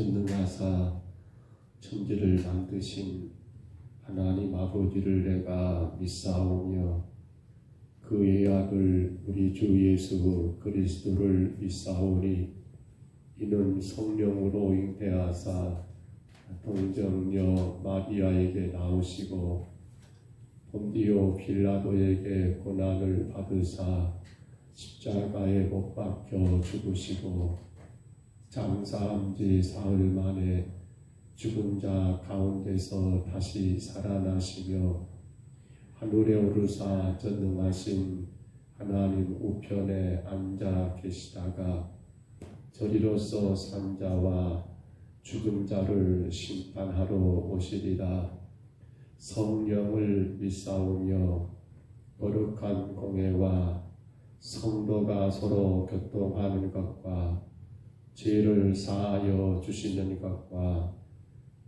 전능하사 천지를 만드신 하나님 아버지를 내가 믿사오며 그의 아들 우리 주 예수 그리스도를 믿사오니 이는 성령으로 잉태하사 동정녀 마리아에게 나오시고 본디오 빌라도에게 고난을 받으사 십자가에 못 박혀 죽으시고 장사한 지 사흘 만에 죽은 자 가운데서 다시 살아나시며 하늘에 오르사 전능하신 하나님 우편에 앉아 계시다가 저리로서 산 자와 죽은 자를 심판하러 오시리라. 성령을 믿사오며 거룩한 공회와 성도가 서로 교통하는 것과 죄를 사하여 주시는 것과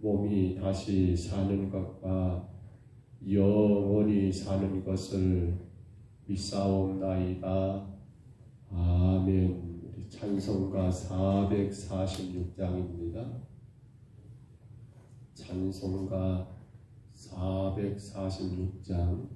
몸이 다시 사는 것과 영원히 사는 것을 믿사옵나이다. 아멘. 우리 찬송가 446장입니다. 찬송가 446장.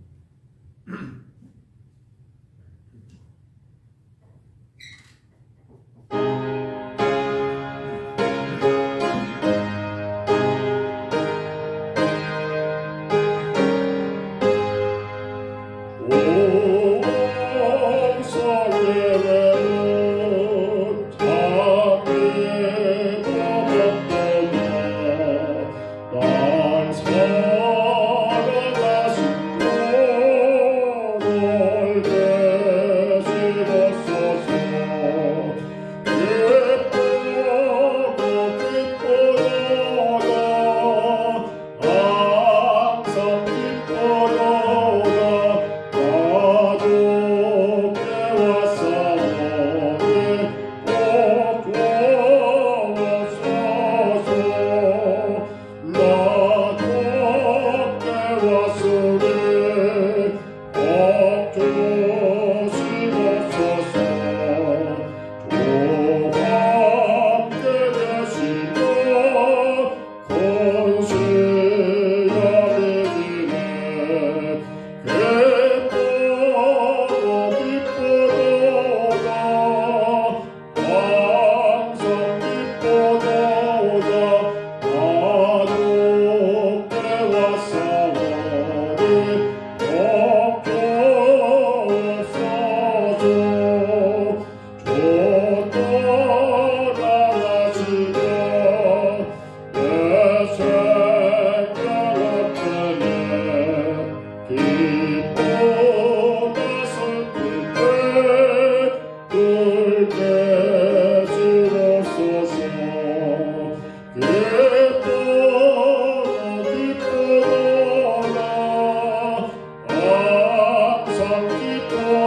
항상 기뻐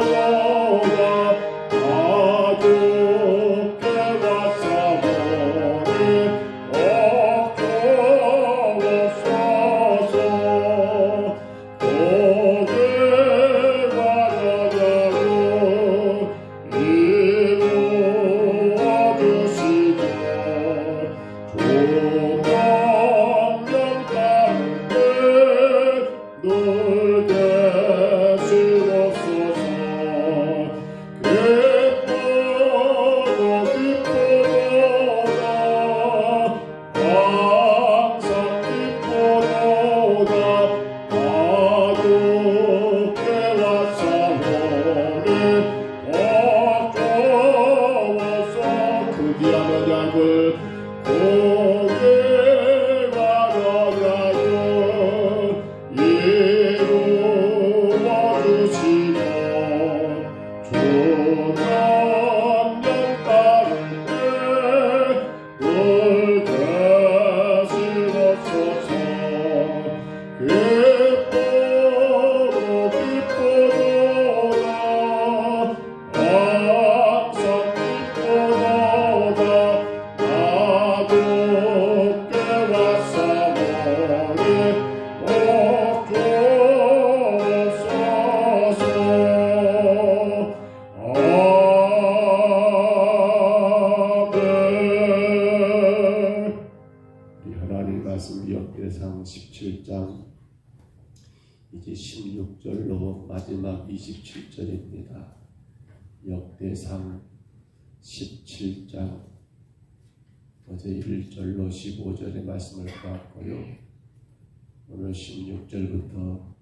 역대상 17장 이제 16절로 마지막 27절입니다. 역대상 17장 어제 1절로 15절의 말씀을 보았고요. 오늘 16절부터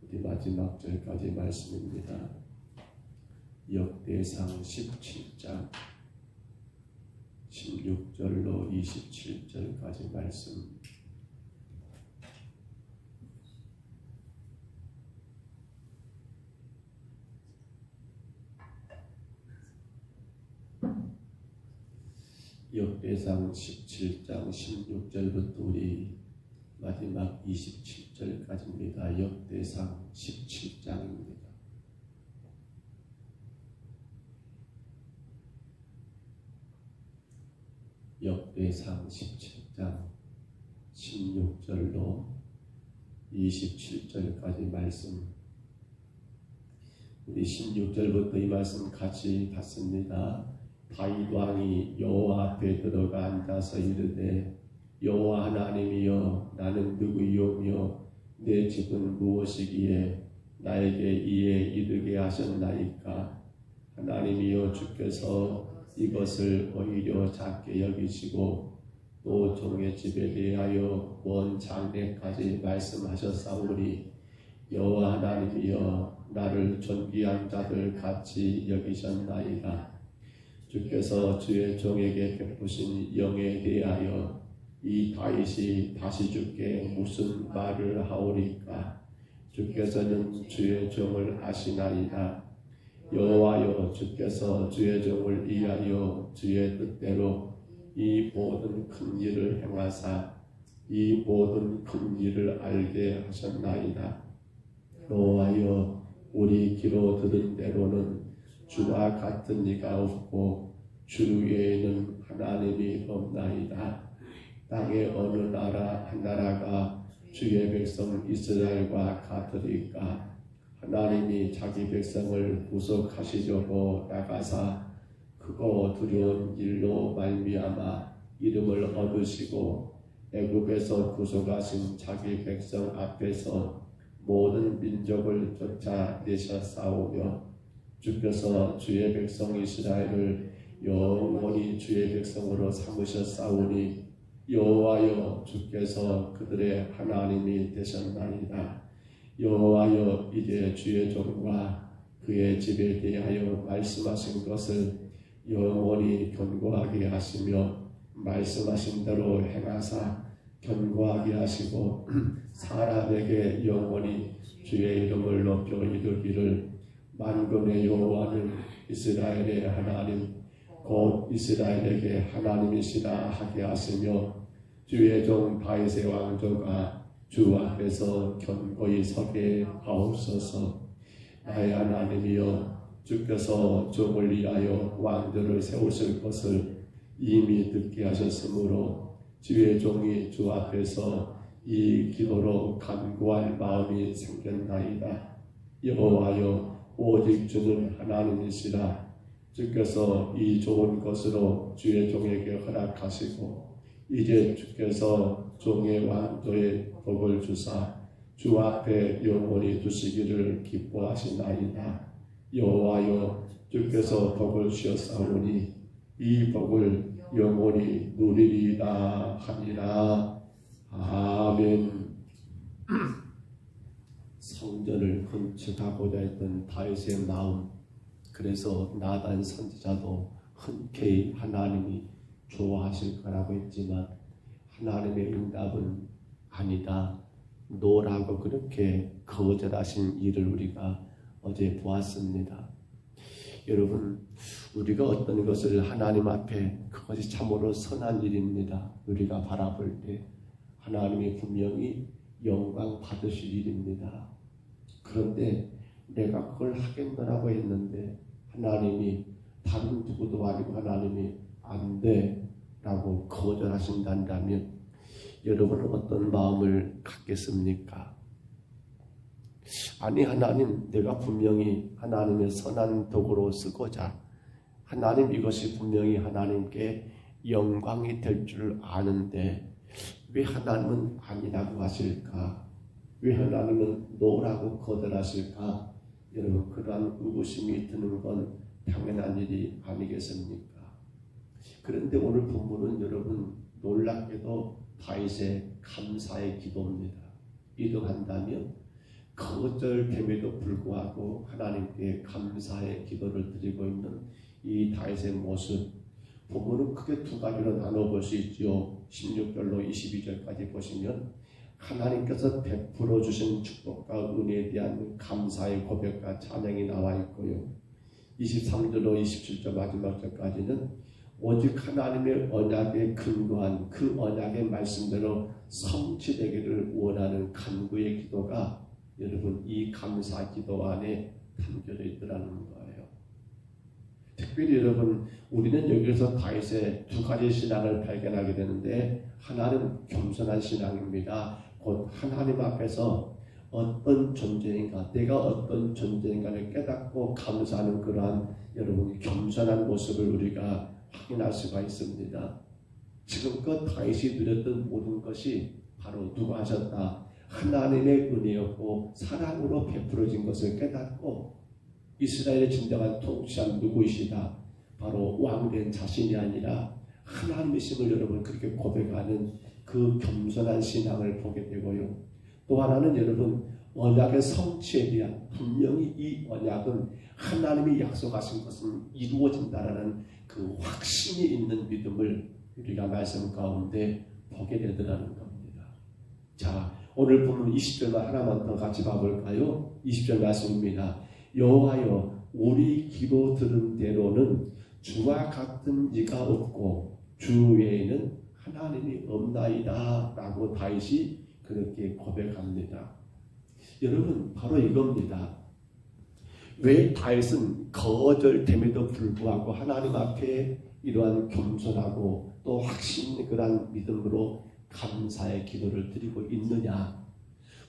우리 마지막 절까지 말씀입니다. 역대상 17장 16절로 27절까지 말씀. 역대상 17장 16절부터 우리 마지막 27절까지입니다. 역대상 17장입니다. 역대상 17장 16절로 27절까지 말씀. 우리 16절부터 이 말씀 같이 봤습니다. 다윗 왕이 여호와 앞에 들어가 앉아서 이르되 여호와 하나님이여 나는 누구이오며 내 집은 무엇이기에 나에게 이에 이르게 하셨나이까. 하나님이여 주께서 이것을 오히려 작게 여기시고 또 종의 집에 대하여 원 장래까지 말씀하셨사오니 여호와 하나님이여 나를 존귀한 자들 같이 여기셨나이다. 주께서 주의 종에게 베푸신 영에 대하여 이 다윗이 다시 주께 무슨 말을 하오리까. 주께서는 주의 종을 아시나이다. 여호와여 주께서 주의 종을 위하여 주의 뜻대로 이 모든 큰 일을 행하사 이 모든 큰 일을 알게 하셨나이다. 여호와여 우리 귀로 들은 대로는 주와 같은 이가 없고 주 외에는 하나님이 없나이다. 땅의 어느 나라 한 나라가 주의 백성 이스라엘과 같으리까. 하나님이 자기 백성을 구속하시려고 나가사 크고 두려운 일로 말미암아 이름을 얻으시고 애굽에서 구속하신 자기 백성 앞에서 모든 민족을 쫓아내셨사오며 주께서 주의 백성 이스라엘을 영원히 주의 백성으로 삼으셨사오니 여호와여 주께서 그들의 하나님이 되셨나이다. 여호와여 이제 주의 종과 그의 집에 대하여 말씀하신 것을 영원히 견고하게 하시며 말씀하신 대로 행하사 견고하게 하시고 사람에게 영원히 주의 이름을 높여 이르기를 만군의 여호와는 이스라엘의 하나님 곧 이스라엘에게 하나님이시라 하게 하시며 주의 종 다윗의 왕조가 주 앞에서 견고히 서게 하옵소서. 나의 하나님이여 주께서 종을 위하여 왕조를 세우실 것을 이미 듣게 하셨으므로 주의 종이 주 앞에서 이 기도로 간구할 마음이 생겼나이다. 여호와여 오직 주는 하나님이시라. 주께서 이 좋은 것으로 주의 종에게 허락하시고 이제 주께서 종의 왕조에 복을 주사 주 앞에 영원히 두시기를 기뻐하시나이다. 여호와여 주께서 복을 주셨사오니 이 복을 영원히 누리리이다 하니라. 아멘. 성전을 건축하고자 했던 다윗의 마음, 그래서 나단 선지자도 흔쾌히 하나님이 좋아하실 거라고 했지만 하나님의 응답은 아니다, 노라고 그렇게 거절하신 일을 우리가 어제 보았습니다. 여러분, 우리가 어떤 것을 하나님 앞에 그것이 참으로 선한 일입니다. 우리가 바라볼 때 하나님이 분명히 영광 받으실 일입니다. 그런데 내가 그걸 하겠노라고 했는데 하나님이 다른 누구도 아니고 하나님이 안 돼 라고 거절하신다면 여러분은 어떤 마음을 갖겠습니까? 아니 하나님, 내가 분명히 하나님의 선한 도구로 쓰고자 하나님 이것이 분명히 하나님께 영광이 될 줄 아는데 왜 하나님은 아니라고 하실까? 왜 하나님은 노라고 거절하실까? 여러분, 그러한 의구심이 드는 건 당연한 일이 아니겠습니까? 그런데 오늘 본문은 여러분 놀랍게도 다윗의 감사의 기도입니다. 이러한다면 거절됨에도 불구하고 하나님께 감사의 기도를 드리고 있는 이 다윗의 모습, 본문은 크게 두 가지로 나눠볼 수 있죠. 16절로 22절까지 보시면 하나님께서 베풀어 주신 축복과 은혜에 대한 감사의 고백과 찬양이 나와 있고요. 23절로 27절 마지막 절까지는 오직 하나님의 언약에 근거한 그 언약의 말씀대로 성취되기를 원하는 간구의 기도가 여러분 이 감사 기도 안에 담겨져 있더라는 거예요. 특별히 여러분 우리는 여기서 다윗의 두 가지 신앙을 발견하게 되는데, 하나는 겸손한 신앙입니다. 곧 하나님 앞에서 어떤 존재인가, 내가 어떤 존재인가를 깨닫고 감사하는 그러한 여러분 겸손한 모습을 우리가 확인할 수가 있습니다. 지금껏 다윗이 누렸던 모든 것이 바로 누가 하셨다? 하나님의 은혜였고 사랑으로 베풀어진 것을 깨닫고 이스라엘의 진정한 통치자는 누구이시다? 바로 왕된 자신이 아니라 하나님이심을 여러분 그렇게 고백하는 그 겸손한 신앙을 보게 되고요. 또 하나는 여러분 언약의 성취에 대한, 분명히 이 언약은 하나님이 약속하신 것은 이루어진다라는 그 확신이 있는 믿음을 우리가 말씀 가운데 보게 되더라는 겁니다. 자, 오늘 보면 20절만 하나만 더 같이 봐볼까요? 20절 말씀입니다. 여호와여, 우리 기도 들은 대로는 주와 같은 이가 없고 주 외에는 하나님이 없나이다 라고 다윗이 그렇게 고백합니다. 여러분, 바로 이겁니다. 왜 다윗은 거절됨에도 불구하고 하나님 앞에 이러한 겸손하고 또 확신 그러한 믿음으로 감사의 기도를 드리고 있느냐?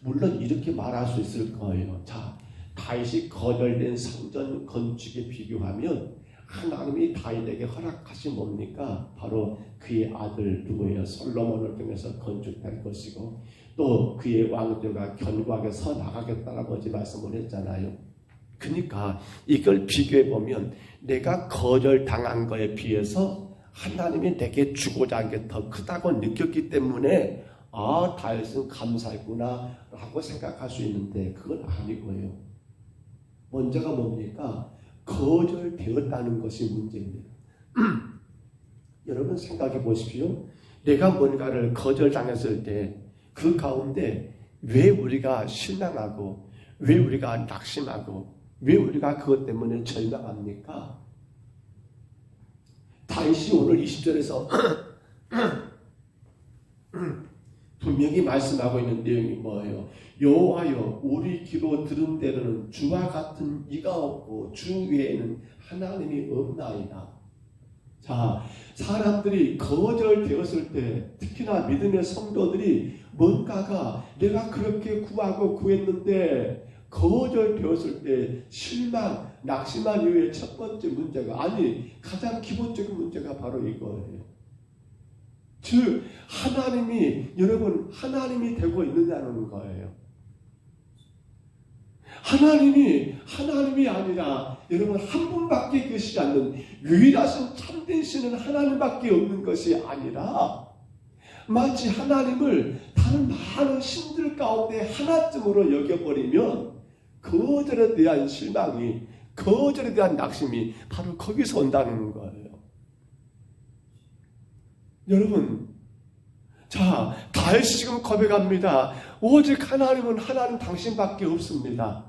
물론 이렇게 말할 수 있을 거예요. 자, 다윗이 거절된 성전 건축에 비교하면 하나님이 다윗에게 허락하신 뭡니까? 바로 그의 아들 누구예요? 솔로몬을 통해서 건축할 것이고 또 그의 왕조가 견고하게 서 나가겠다라고 어제 말씀을 했잖아요. 그러니까 이걸 비교해 보면 내가 거절당한 거에 비해서 하나님이 내게 주고자 한 게 더 크다고 느꼈기 때문에 다윗은 감사했구나 라고 생각할 수 있는데 그건 아니고요. 문제가 뭡니까? 거절되었다는 것이 문제입니다. 여러분 생각해 보십시오. 내가 뭔가를 거절당했을 때 그 가운데 왜 우리가 실망하고 왜 우리가 낙심하고 왜 우리가 그것 때문에 절망합니까? 다윗이 오늘 20절에서 분명히 말씀하고 있는 내용이 뭐예요? 여호와여, 우리 기도 들은 대로는 주와 같은 이가 없고 주 외에는 하나님이 없나이다. 자, 사람들이 거절되었을 때 특히나 믿음의 성도들이 뭔가가 내가 그렇게 구하고 구했는데 거절되었을 때 실망, 낙심한 이후에 첫 번째 문제가, 아니 가장 기본적인 문제가 바로 이거예요. 즉 하나님이, 여러분 하나님이 되고 있느냐는 거예요. 하나님이 아니라 여러분 한 분밖에 계시지 않는 유일하신 참된 신은 하나님밖에 없는 것이 아니라 마치 하나님을 다른 많은 신들 가운데 하나쯤으로 여겨버리면 거절에 대한 실망이, 거절에 대한 낙심이 바로 거기서 온다는 거예요. 여러분, 자, 다윗이 지금 고백합니다. 오직 하나님은 하나님 당신밖에 없습니다.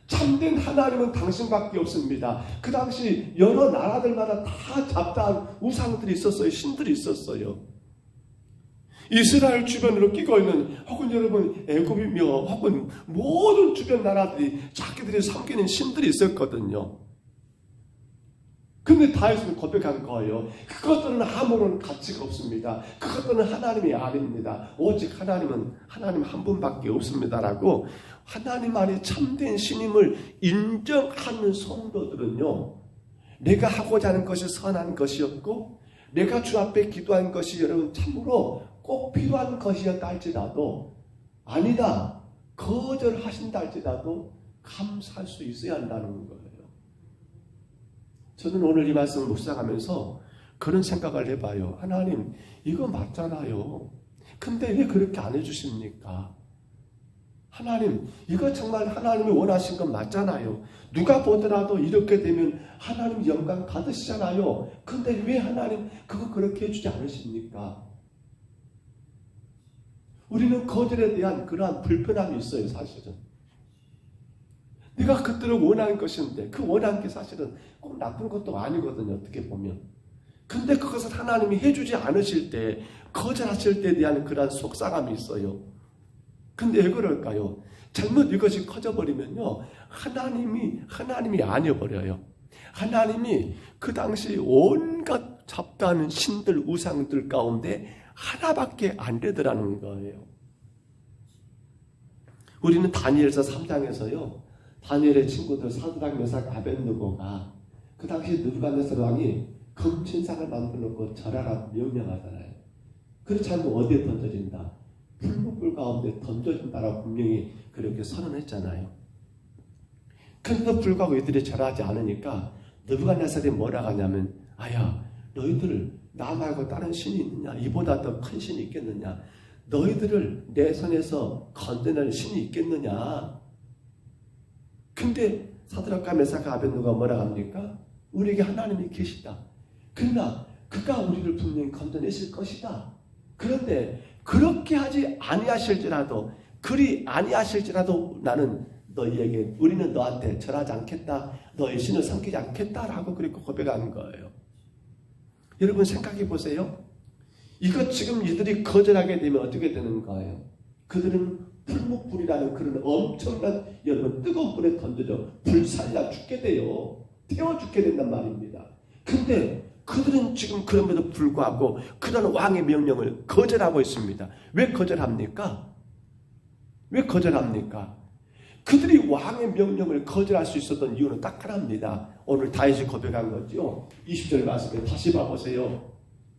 참된 하나님은 당신밖에 없습니다. 그 당시 여러 나라들마다 다 잡다한 우상들이 있었어요. 신들이 있었어요. 이스라엘 주변으로 끼고 있는, 혹은 여러분 애굽이며 혹은 모든 주변 나라들이 자기들이 섬기는 신들이 있었거든요. 근데 다윗은 고백한 거예요. 그것들은 아무런 가치가 없습니다. 그것들은 하나님이 아닙니다. 오직 하나님은 하나님 한 분밖에 없습니다라고 하나님만이 참된 신임을 인정하는 성도들은요, 내가 하고자 하는 것이 선한 것이었고 내가 주 앞에 기도한 것이 여러분 참으로 꼭 필요한 것이었다 할지라도 아니다 거절하신다 할지라도 감사할 수 있어야 한다는 거예요. 저는 오늘 이 말씀을 묵상하면서 그런 생각을 해봐요. 하나님 이거 맞잖아요. 근데 왜 그렇게 안 해주십니까? 하나님 이거 정말 하나님이 원하신 건 맞잖아요. 누가 보더라도 이렇게 되면 하나님 영광 받으시잖아요. 근데 왜 하나님 그거 그렇게 해주지 않으십니까? 우리는 거절에 대한 그러한 불편함이 있어요. 사실은 내가 그때를 원하는 것인데 그 원하는 게 사실은 꼭 나쁜 것도 아니거든요. 어떻게 보면. 근데 그것을 하나님이 해주지 않으실 때 거절하실 때에 대한 그러한 속상함이 있어요. 근데 왜 그럴까요? 잘못 이것이 커져버리면요 하나님이 아니어버려요. 하나님이 그 당시 온갖 잡다한 신들 우상들 가운데 하나밖에 안 되더라는 거예요. 우리는 다니엘서 3장에서요 다니엘의 친구들 사드락 메삭 아벳느고가 그 당시 느부갓네살 왕이 금신상을 만들어 놓고 절하라 명령하잖아요. 그렇지 않으면 어디에 던져진다? 풀무불 가운데 던져진다라고 분명히 그렇게 선언했잖아요. 그런데도 불구하고 이들이 절하지 않으니까 느부갓네살이 뭐라고 하냐면 아야 너희들 나 말고 다른 신이 있느냐? 이보다 더 큰 신이 있겠느냐? 너희들을 내 손에서 건져낼 신이 있겠느냐? 근데 사드락과 메삭과 아벳느고가 뭐라 합니까? 우리에게 하나님이 계시다. 그러나 그가 우리를 분명히 건져내실 것이다. 그런데 그렇게 하지 아니하실지라도 그리 아니하실지라도 나는 너희에게 우리는 너한테 절하지 않겠다. 너의 신을 섬기지 않겠다라고 그렇게 고백한 거예요. 여러분 생각해 보세요. 이것 지금 이들이 거절하게 되면 어떻게 되는 거예요? 그들은 풀무불이라는 그런 엄청난 여러분 뜨거운 불에 던져져 불살라 죽게 돼요. 태워 죽게 된단 말입니다. 근데 그들은 지금 그럼에도 불구하고 그런 왕의 명령을 거절하고 있습니다. 왜 거절합니까? 왜 거절합니까? 그들이 왕의 명령을 거절할 수 있었던 이유는 딱 하나입니다. 오늘 다윗이 고백한 거죠. 20절 말씀에 다시 봐보세요.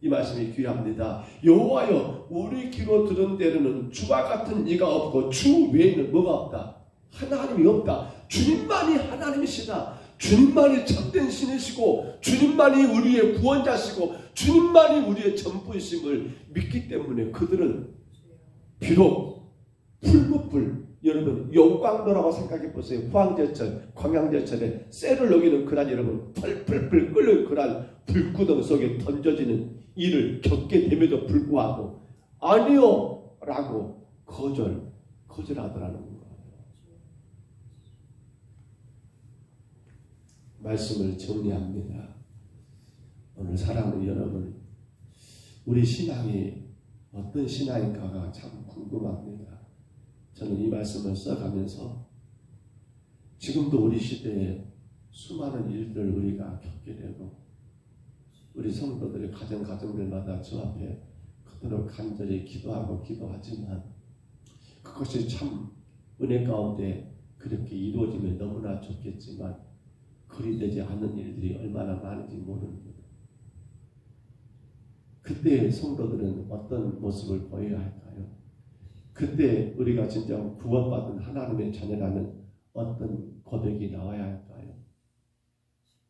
이 말씀이 귀합니다. 여호와여 우리 귀로 들은 대로는 주와 같은 이가 없고 주 외에는 뭐가 없다. 하나님이 없다. 주님만이 하나님이시다. 주님만이 참된 신이시고 주님만이 우리의 구원자시고 주님만이 우리의 전부이심을 믿기 때문에 그들은 비록 풀무불 여러분 영광도라고 생각해 보세요. 후황제철 광양제철에 쇠를 녹이는 그런 여러분 펄펄펄 끓는 그런 불구덩 속에 던져지는 일을 겪게 됨에도 불구하고 아니요 라고 거절하더라는 거예요. 말씀을 정리합니다. 오늘 사랑하는 여러분, 우리 신앙이 어떤 신앙인가가 참 궁금합니다. 저는 이 말씀을 써가면서 지금도 우리 시대에 수많은 일들을 우리가 겪게 되고 우리 성도들의 가정들마다 저 앞에 그토록 간절히 기도하지만 그것이 참 은혜 가운데 그렇게 이루어지면 너무나 좋겠지만 그리 되지 않는 일들이 얼마나 많은지 모릅니다. 그때 성도들은 어떤 모습을 보여야 할까요? 그때 우리가 진짜 구원받은 하나님의 자녀라는 어떤 고백이 나와야 할까요?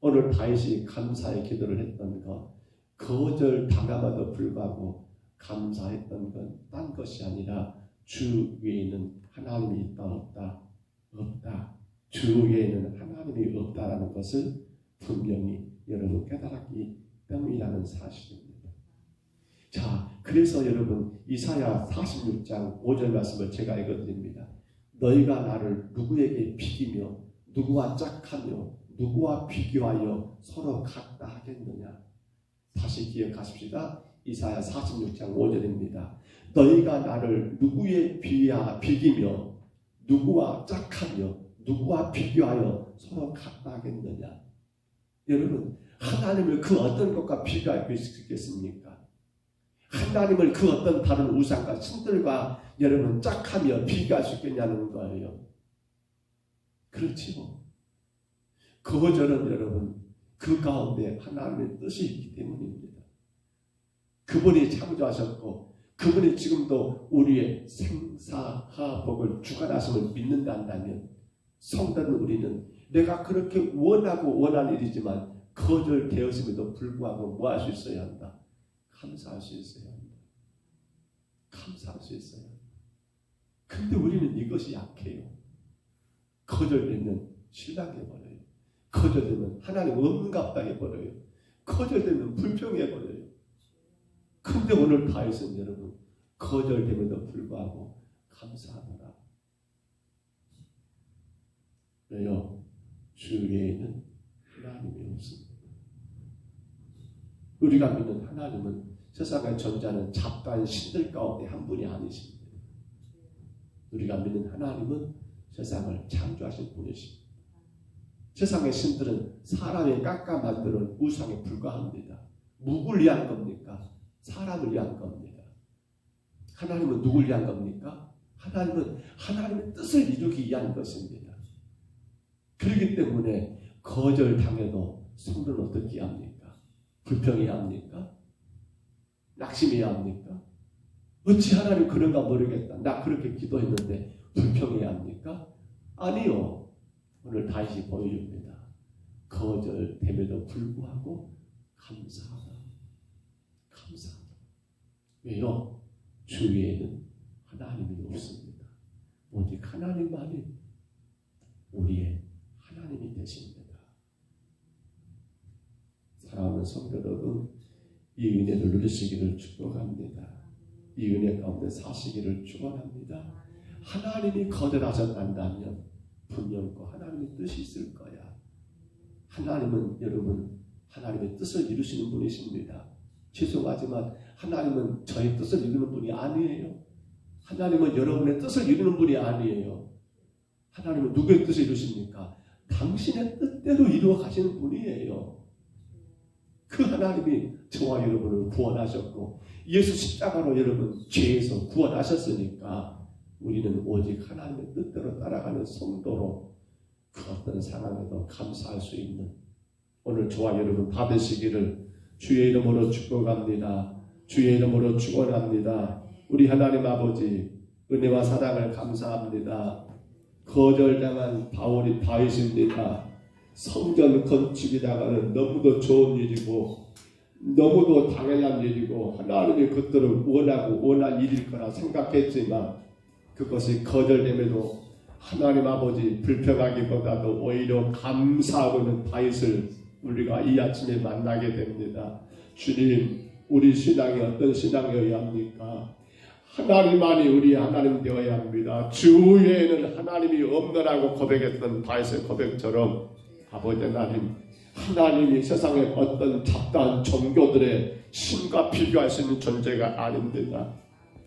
오늘 다윗이 감사의 기도를 했던 것, 거절 당함에도 불구하고 감사했던 건 딴 것이 아니라 주 외에는 하나님이 있다 없다 없다. 주 외에는 하나님이 없다라는 것을 분명히 여러분 깨달았기 때문이라는 사실입니다. 자, 그래서 여러분 이사야 46장 5절 말씀을 제가 읽어드립니다. 너희가 나를 누구에게 비기며 누구와 짝하며 누구와 비교하여 서로 같다 하겠느냐. 다시 기억하십시다. 이사야 46장 5절입니다. 너희가 나를 누구에 비기며 누구와 짝하며 누구와 비교하여 서로 같다 하겠느냐. 여러분 하나님을 그 어떤 것과 비교할 수 있겠습니까? 하나님을 그 어떤 다른 우상과 신들과 여러분 짝하며 비교할 수 있겠냐는 거예요. 그렇지요. 거절은 여러분 그 가운데 하나님의 뜻이 있기 때문입니다. 그분이 창조하셨고 그분이 지금도 우리의 생사하복을 주관하심을 믿는다면 성도는 우리는 내가 그렇게 원하고 원한 일이지만 거절되었음에도 불구하고 뭐 할 수 있어야 한다? 감사할 수 있어야 한다. 감사할 수 있어야 한다. 근데 우리는 이것이 약해요. 거절되면 실망해버려요. 거절되면 하나님 없는갑다 해버려요. 거절되면 불평해버려요. 근데 오늘 다윗은 여러분 거절됨에도 불구하고 감사하더라. 왜요? 주 외에는 하나님이 없습니다. 우리가 믿는 하나님은 세상에 존재하는 잡다한 신들 가운데 한 분이 아니십니다. 우리가 믿는 하나님은 세상을 창조하신 분이십니다. 세상의 신들은 사람이 깎아 만드는 우상에 불과합니다. 누굴 위한 겁니까? 사람을 위한 겁니다. 하나님은 누굴 위한 겁니까? 하나님은 하나님의 뜻을 이루기 위한 것입니다. 그렇기 때문에 거절당해도 성도는 어떻게 합니까? 불평해야 합니까? 낙심해야 합니까? 어찌 하나님 그런가 모르겠다. 나 그렇게 기도했는데 불평해야 합니까? 아니요. 오늘 다시 보여줍니다. 거절됨에도 불구하고 감사하다. 감사하다. 왜요? 주위에는 하나님이 없습니다. 오직 하나님만이 우리의 하나님이 되십니다. 사랑하는 성도 여러분, 이 은혜를 누리시기를 축복합니다. 이 은혜 가운데 사시기를 축원합니다. 하나님이 거절하셨다면 분명 그 하나님의 뜻이 있을 거야. 하나님은 여러분 하나님의 뜻을 이루시는 분이십니다. 죄송하지만 하나님은 저의 뜻을 이루는 분이 아니에요. 하나님은 여러분의 뜻을 이루는 분이 아니에요. 하나님은 누구의 뜻을 이루십니까? 당신의 뜻대로 이루어 가시는 분이에요. 그 하나님이 저와 여러분을 구원하셨고 예수 십자가로 여러분 죄에서 구원하셨으니까 우리는 오직 하나님의 뜻대로 따라가는 성도로 그 어떤 상황에도 감사할 수 있는 오늘 저와 여러분 다 되시기를 주의 이름으로 축복합니다. 주의 이름으로 축원합니다. 우리 하나님 아버지 은혜와 사랑을 감사합니다. 거절당한 다윗입니다. 성전 건축이다가는 너무도 좋은 일이고 너무도 당연한 일이고 하나님이 그들을 원하고 원한 일일 거라 생각했지만 그것이 거절됨에도 하나님 아버지 불평하기보다도 오히려 감사하고 있는 다윗을 우리가 이 아침에 만나게 됩니다. 주님, 우리 신앙이 어떤 신앙이어야 합니까? 하나님만이 우리 하나님 되어야 합니다. 주 외에는 하나님이 없느라고 고백했던 다윗의 고백처럼 아버지 하나님, 하나님이 세상의 어떤 잡다한 종교들의 신과 비교할 수 있는 존재가 아닙니다.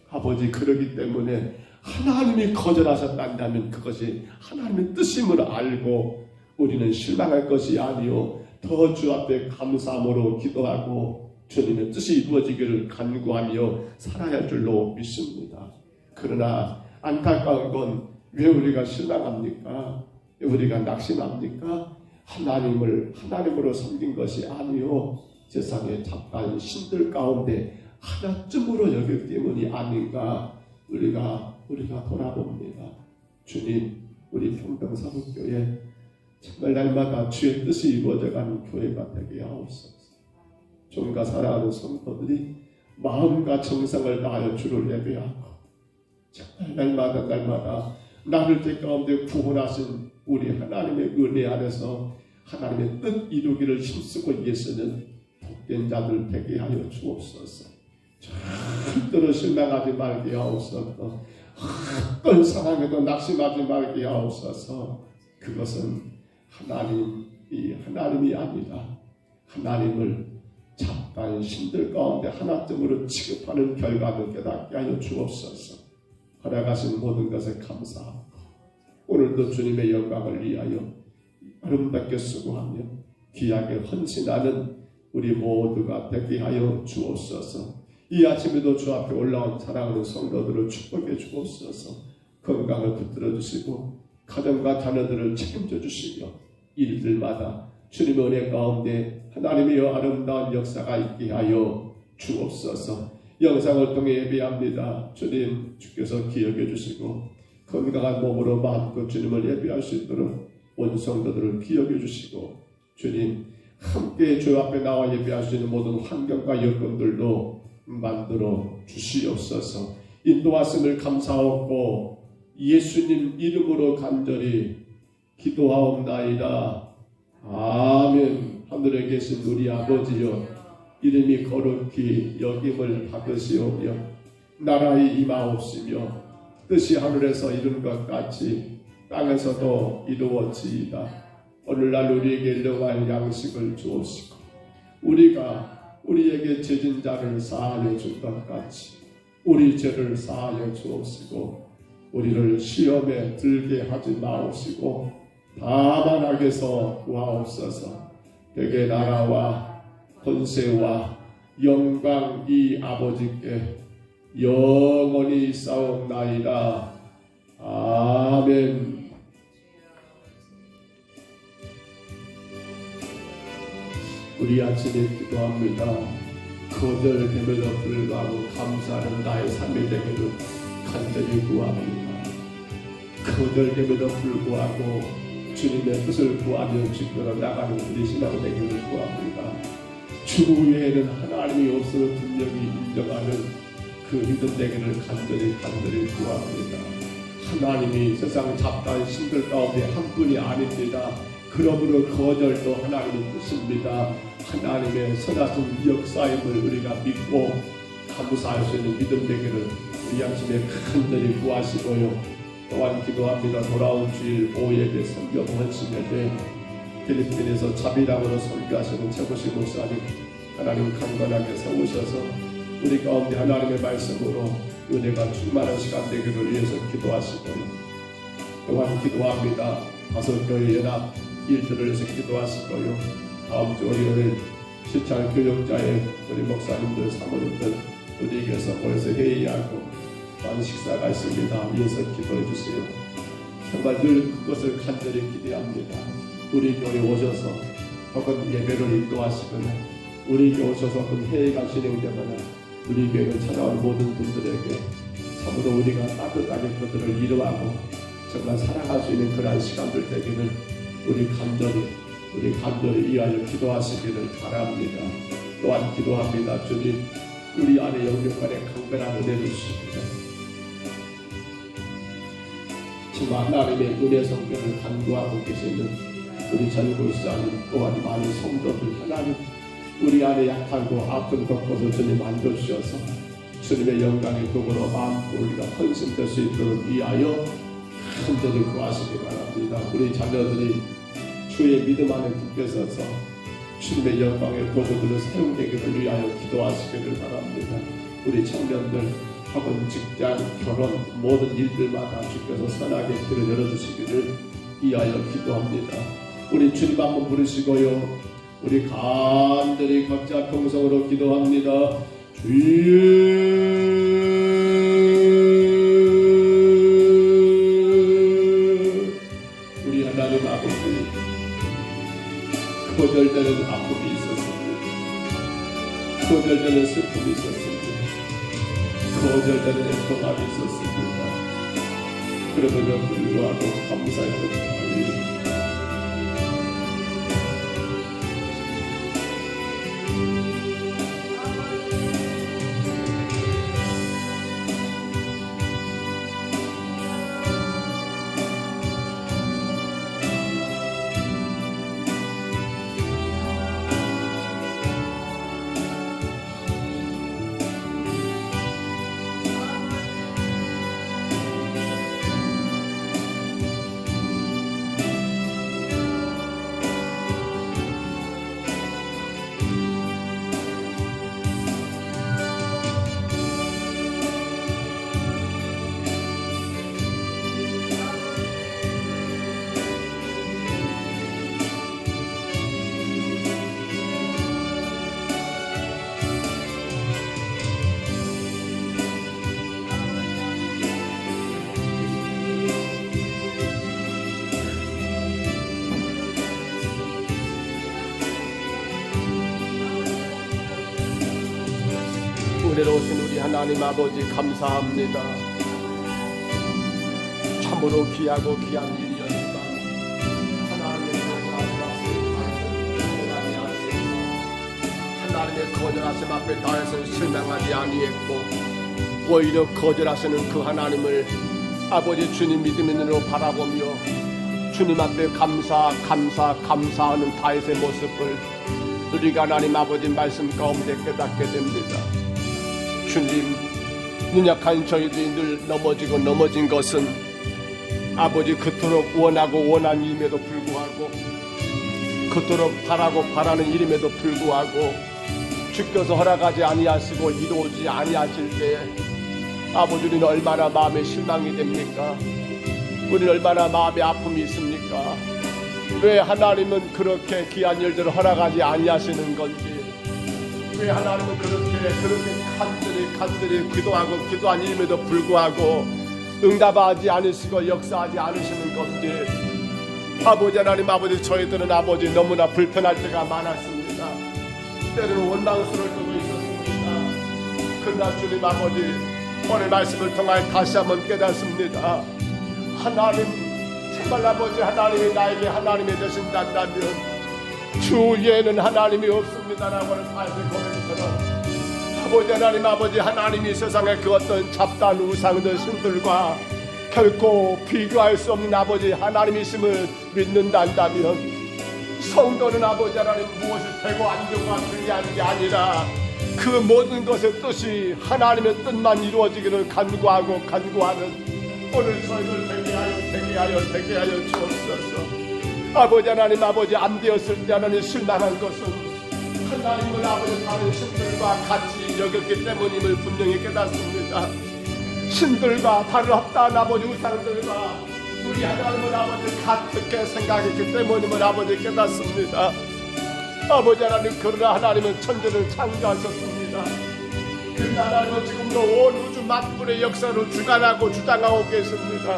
아버지, 그러기 때문에 하나님이 거절하셨다면 그것이 하나님의 뜻임을 알고 우리는 실망할 것이 아니요 더 주 앞에 감사함으로 기도하고 주님의 뜻이 이루어지기를 간구하며 살아야 할 줄로 믿습니다. 그러나 안타까운 건 왜 우리가 실망합니까? 왜 우리가 낙심합니까? 하나님으로 섬긴 것이 아니요 세상의 잡다한 신들 가운데 하나쯤으로 여겼기 때문이 아닌가 우리가 돌아봅니다. 주님, 우리 평등사복교회 정말 날마다 주의 뜻이 이루어져가는 교회가 되게 하옵소서. 종과 사랑하는 성도들이 마음과 정성을 다하여 주를 예배하고 정말 날마다 나를 제 가운데 구원하신 우리 하나님의 은혜 안에서 하나님의 뜻 이루기를 힘쓰고 위해서는 복된 자들 되게 하여 주옵소서. 절대로 실망하지 말게 하옵소서. 어떤 상황에도 낙심하지 말게 하옵소서. 그것은 하나님이 아니라 하나님을 잡다한 신들 가운데 하나쯤으로 취급하는 결과를 깨닫게 하여 주옵소서. 허락하신 모든 것에 감사하고 오늘도 주님의 영광을 위하여 아름답게 수고하며 귀하게 헌신하는 우리 모두가 되게 하여 주옵소서. 이 아침에도 주 앞에 올라온 사랑하는 성도들을 축복해 주옵소서. 건강을 붙들어 주시고 가정과 자녀들을 책임져 주시며 일들마다 주님의 은혜 가운데 하나님의 아름다운 역사가 있게 하여 주옵소서. 영상을 통해 예배합니다. 주님, 주께서 기억해 주시고 건강한 몸으로 마음껏 주님을 예배할 수 있도록 온 성도들을 기억해 주시고, 주님 함께 주 앞에 나와 예배할 수 있는 모든 환경과 여건들도 만들어 주시옵소서. 인도하심을 감사하고 예수님 이름으로 간절히 기도하옵나이다. 아멘. 하늘에 계신 우리 아버지여, 이름이 거룩히 여김을 받으시오며 나라의 임하옵시며 뜻이 하늘에서 이룬 것 같이 땅에서도 이루어지이다. 오늘날 우리에게 일용할 양식을 주옵시고 우리가 우리에게 죄진 자를 사하여 줄 것 같이 우리 죄를 사하여 주옵시고 우리를 시험에 들게 하지 마옵시고 다만 악에서 구하옵소서. 대개 나라와 권세와 영광이 아버지께 영원히 싸움나이다. 아멘. 우리 아침에 기도합니다. 거절됨에도 불구하고 감사하는 나의 삶이 되기를 간절히 구합니다. 거절됨에도 불구하고 주님의 뜻을 구하며 지켜 나가는 우리 신앙 되기를 구합니다. 주 외에는 하나님이 없음을 분명히 인정하는 그 믿음 되기를 간절히 구합니다. 하나님이 세상 잡다한 신들 가운데 한 분이 아닙니다. 그러므로 거절도 하나님의 뜻입니다. 하나님의 선하신 역사임을 우리가 믿고 감사할 수 있는 믿음 되기를 우리 아침에 간절히 구하시고요. 또한 기도합니다. 돌아온 주일 오예배 성경 헌신예배 필리핀에서 자비랑으로 설교하시는 최고신 목사님 하나님 강건하게 세우셔서 우리 가운데 하나님의 말씀으로 은혜가 충만한 시간 되기를 위해서 기도하시고요. 또한 기도합니다. 다섯 교회 연합 일들을 위해서 기도하시고요. 다음 주 월요일 시찰 교역자의 우리 목사님들 사모님들 우리에게서 모여서 회의하고 많은 식사가 있습니다. 위해서 기도해 주세요. 정말 늘 그것을 간절히 기대합니다. 우리 교회에 오셔서 혹은 예배를 인도하시거나 우리 교회에 오셔서 혹은 회의가 진행되거나 우리 교회를 찾아온 모든 분들에게 참으로 우리가 따뜻하게 그들을 위로하고 정말 사랑할 수 있는 그러한 시간들 되기를 우리 간절히 이하여 기도하시기를 바랍니다. 또한 기도합니다. 주님, 우리 안에 영육간에 강건한 은혜를 주십니다. 정말 하나님의 은혜 성경을 간구하고 계시는 우리 전국사님 또한 많은 성도들 하나님 우리 안에 약하고 아픈 곳곳을 주님 만져주셔서 주님의 영광의 도구로 마음껏 우리가 헌신될 수 있도록 위하여 간절히 구하시기 바랍니다. 우리 자녀들이 주의 믿음 안에 굳게 서서 주님의 영광의 도구들을 사용되기를 위하여 기도하시기를 바랍니다. 우리 청년들 학원, 직장, 결혼 모든 일들마다 주께서 선하게 길을 열어주시기를 위하여 기도합니다. 우리 주님 한번 부르시고요. 우리 간절히 각자 평성으로 기도합니다. 주여 우리 하나님 아버지, 거절되는 아픔이 있었습니다. 거절되는 슬픔이 있었습니다. 거절되는 애통함이 있었습니다. 그럼에도 불구하고 감사했던 오신 우리 하나님 아버지 감사합니다. 참으로 귀하고 귀한 일이었지만 하나님의 거절하심 앞에 다해서 실망하지 아니했고 오히려 거절하시는 그 하나님을 아버지 주님 믿음의 눈으로 바라보며 주님 앞에 감사하는 다윗의 모습을 우리가 하나님 아버지 말씀 가운데 깨닫게 됩니다. 주님, 연약한 저희들이 늘 넘어진 것은 아버지 그토록 원하고 원한 일임에도 불구하고 그토록 바라는 일임에도 불구하고 주께서 허락하지 아니하시고 이루어지지 아니하실 때에 아버지 우리는 얼마나 마음에 실망이 됩니까? 우리는 얼마나 마음에 아픔이 있습니까? 왜 하나님은 그렇게 귀한 일들을 허락하지 아니하시는 건지, 왜 하나님은 그렇게 간절히 기도한 일임에도 불구하고 응답하지 않으시고 역사하지 않으시는 건지. 아버지 하나님 아버지 저희들은 아버지 너무나 불편할 때가 많았습니다. 때로는 원망스러울 때도 있었습니다. 그러나 주님 아버지 오늘 말씀을 통하여 다시 한번 깨닫습니다. 하나님 정말 아버지 하나님이 나에게 하나님이 되신다면 주 외에는 하나님이 없습니다라고 하는 다윗의 고백처럼 아버지 하나님 아버지 하나님이 세상의 그 어떤 잡다한 우상들 신들과 결코 비교할 수 없는 아버지 하나님이심을 믿는다면 성도는 아버지 하나님 무엇이 되고 안 되고가 중요한 게 아니라 그 모든 것의 뜻이 하나님의 뜻만 이루어지기를 간구하는 오늘 저희들 되게 하여 주옵소서. 아버지 하나님 아버지 안 되었을 때 하나님 실망한 것은 하나님을 아버지 다른 신들과 같이 여겼기 때문임을 분명히 깨닫습니다. 신들과 다른 합다한 아버지 우상들과 우리 하나님을 아버지 같게 생각했기 때문임을 아버지 깨닫습니다. 아버지 하나님 그러나 하나님은 천지를 창조하셨습니다. 그 하나님은 지금도 온 우주 만물의 역사를 주관하고 주장하고 계십니다.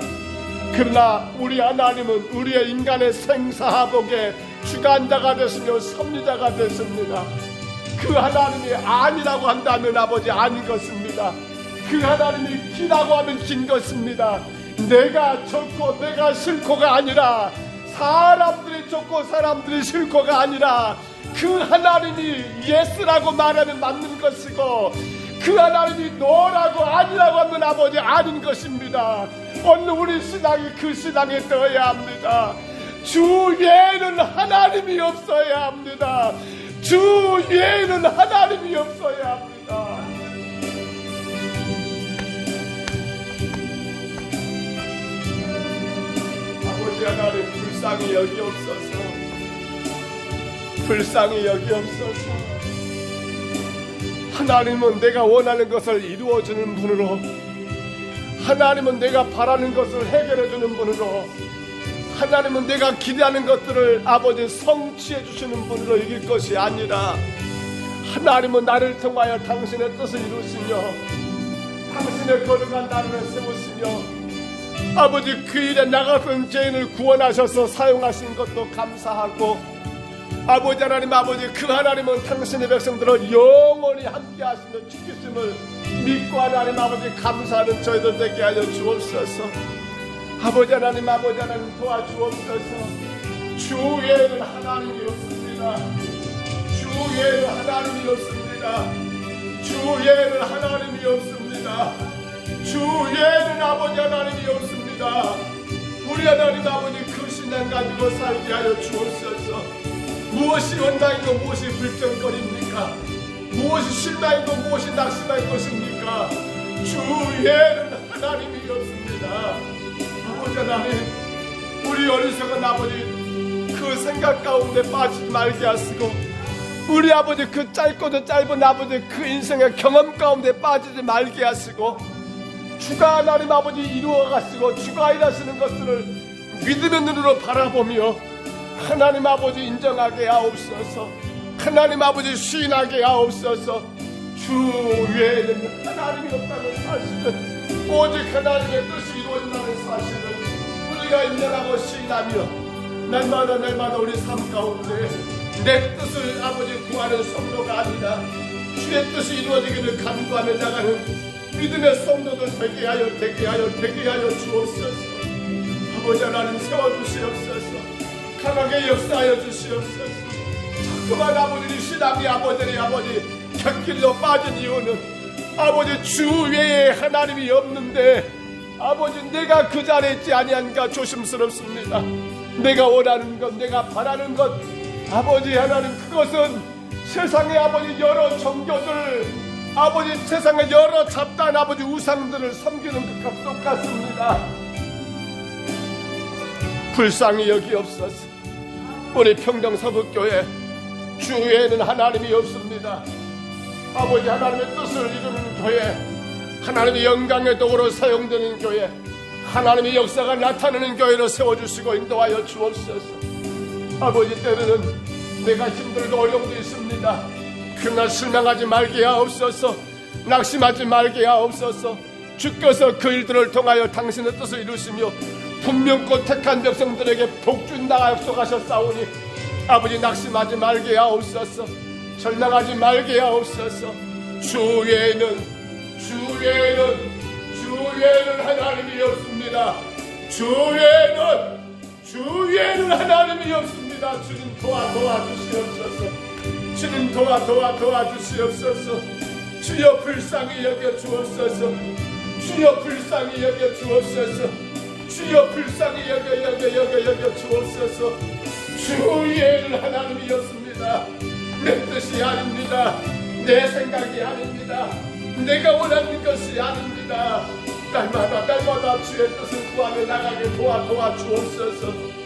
그러나 우리 하나님은 우리의 인간의 생사화복의 주관자가 되시며 섭리자가 되십니다. 그 하나님이 아니라고 한다면 아버지 아닌 것입니다. 그 하나님이 기라고 하면 긴 것입니다. 내가 좋고 내가 싫고가 아니라 사람들이 좋고 사람들이 싫고가 아니라 그 하나님이 예스라고 말하면 맞는 것이고 그 하나님이 노라고 아니라고 하면 아버지 아닌 것입니다. 오늘 우리 신앙이 그 신앙에 떠야 합니다. 주 외에는 하나님이 없어야 합니다. 주 외에는 하나님이 없어야 합니다. 아버지 하나님 불쌍히 여기옵소서. 불쌍히 여기옵소서. 하나님은 내가 원하는 것을 이루어주는 분으로, 하나님은 내가 바라는 것을 해결해주는 분으로, 하나님은 내가 기대하는 것들을 아버지 성취해 주시는 분으로 이길 것이 아니라 하나님은 나를 통하여 당신의 뜻을 이루시며 당신의 거룩한 나라를 세우시며 아버지 그 일에 나가던 죄인을 구원하셔서 사용하신 것도 감사하고 아버지 하나님 아버지 그 하나님은 당신의 백성들을 영원히 함께 하시며 지키심을 믿고 하나님 아버지 감사하는 저희들 되게 하여 주옵소서. 아버지 하나님 도와주옵소서. 주 외에는 하나님이 없습니다. 주 외에는 하나님이 없습니다. 주 외에는 하나님이 없습니다. 주 외에는 아버지 하나님이 없습니다. 우리 하나님 아버지 그 신앙 가지고 살게 하여 주옵소서. 무엇이 원망이고 무엇이 불평거리입니까? 무엇이 실망이고 무엇이 낙심할 것입니까? 주 외에는 하나님이 없습니다. 아버지 하나님 우리 어리석은 아버지 그 생각 가운데 빠지지 말게 하시고 우리 아버지 그 짧고도 짧은 아버지 그 인생의 경험 가운데 빠지지 말게 하시고 주가 하나님 아버지 이루어 가시고 주가 일하시는 것들을 믿음의 눈으로 바라보며 하나님 아버지 인정하게 하옵소서. 하나님 아버지 시인하게 하옵소서. 주 외에는 하나님이 없다는 사실을 오직 하나님의 뜻이 이루어진다는 사실을 우리가 인정하고 시인하며 날마다 우리 삶 가운데 내 뜻을 아버지 구하는 성도가 아니라 주의 뜻이 이루어지기를 간구하며 나가는 믿음의 성도들 되게 하여 주옵소서. 아버지 하나님 세워주시옵소서. 강하게 역사하여 주시옵소서. 자꾸만 아버지 신앙이 아버지 곁길로 빠진 이유는 아버지 주 외에 하나님이 없는데 아버지 내가 그 자리에 있지 아니한가 조심스럽습니다. 내가 원하는 것, 내가 바라는 것, 아버지 하나님 그것은 세상의 아버지 여러 종교들, 아버지 세상의 여러 잡다한 아버지 우상들을 섬기는 것과 똑같습니다. 불쌍히 여기옵소서. 우리 평정서북교회 주위에는 하나님이 없습니다. 아버지 하나님의 뜻을 이루는 교회, 하나님의 영광의 도구로 사용되는 교회, 하나님의 역사가 나타나는 교회로 세워주시고 인도하여 주옵소서. 아버지 때로는 내가 힘들고 어려움도 있습니다. 그러나 실망하지 말게 하옵소서. 낙심하지 말게 하옵소서. 주께서 그 일들을 통하여 당신의 뜻을 이루시며 분명코 택한 백성들에게 복준다가 약속하셨사오니 아버지 낙심하지 말게 하옵소서. 절망하지 말게 하옵소서. 주 외에는 하나님이 없습니다. 주 외에는 하나님이 없습니다. 주님 도와주시옵소서. 주님 도와주시옵소서. 주여 불쌍히 여겨 주옵소서. 주여 불쌍히 여겨 주옵소서. 주여 불쌍히 여겨 주옵소서. 주 외에는 하나님이 없습니다. 내 뜻이 아닙니다. 내 생각이 아닙니다. 내가 원하는 것이 아닙니다. 날마다 주의 뜻을 구하며 나가게 도와주옵소서.